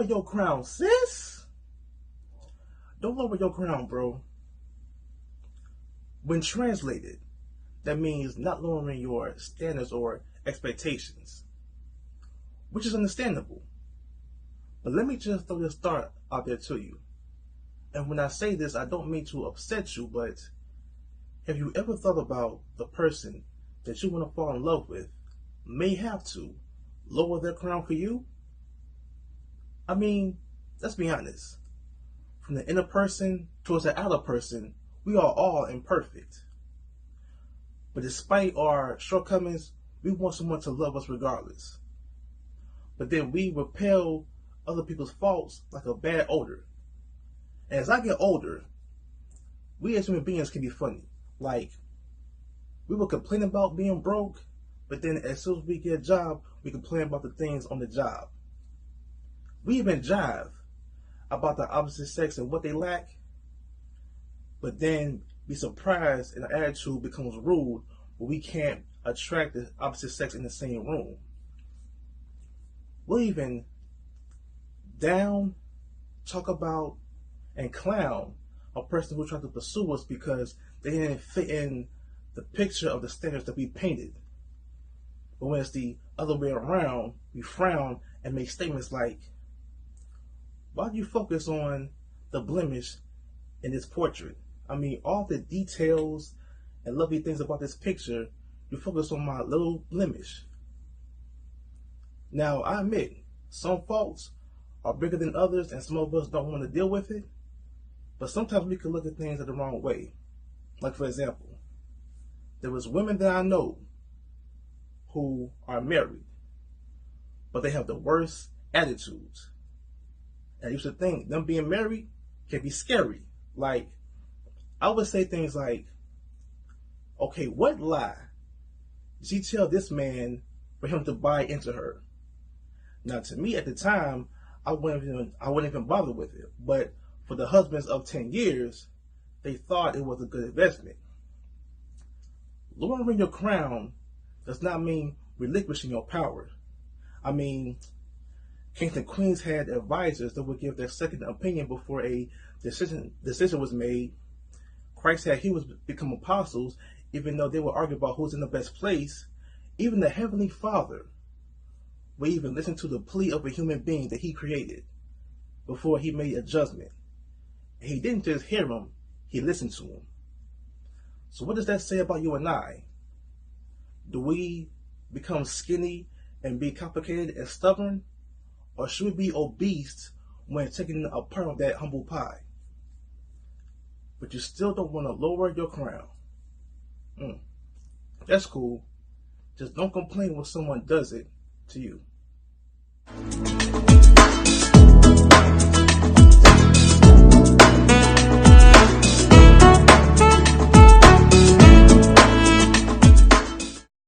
lower your crown, sis. Don't lower your crown, bro. When translated, that means not lowering your standards or expectations, which is understandable. But let me just throw this thought out there to you. And when I say this, I don't mean to upset you, but have you ever thought about the person that you want to fall in love with may have to lower their crown for you? I mean, let's be honest. From the inner person towards the outer person, we are all imperfect. But despite our shortcomings, we want someone to love us regardless. But then we repel other people's faults like a bad odor. And as I get older, we as human beings can be funny. Like, we will complain about being broke, but then as soon as we get a job, we complain about the things on the job. We even jive about the opposite sex and what they lack, but then be surprised and our attitude becomes rude when we can't attract the opposite sex in the same room. We'll even down, talk about, and clown a person who tried to pursue us because they didn't fit in the picture of the standards that we painted. But when it's the other way around, we frown and make statements like, why do you focus on the blemish in this portrait? I mean, all the details and lovely things about this picture, you focus on my little blemish. Now, I admit, some faults are bigger than others and some of us don't want to deal with it, but sometimes we can look at things in the wrong way. Like, for example, there was women that I know who are married, but they have the worst attitudes. And I used to think them being married can be scary. Like, I would say things like, okay, what lie did she tell this man for him to buy into her? Now, to me at the time, I wouldn't even bother with it. But for the husbands of 10 years, they thought it was a good investment. Lowering your crown does not mean relinquishing your power. I mean, kings and queens had advisors that would give their second opinion before a decision was made. Christ had healers become apostles, even though they would argue about who's in the best place. Even the Heavenly Father would even listen to the plea of a human being that he created before he made a judgment. And he didn't just hear him, he listened to him. So what does that say about you and I? Do we become skinny and be complicated and stubborn? Or should we be obese when taking a part of that humble pie? But you still don't want to lower your crown. That's cool. Just don't complain when someone does it to you.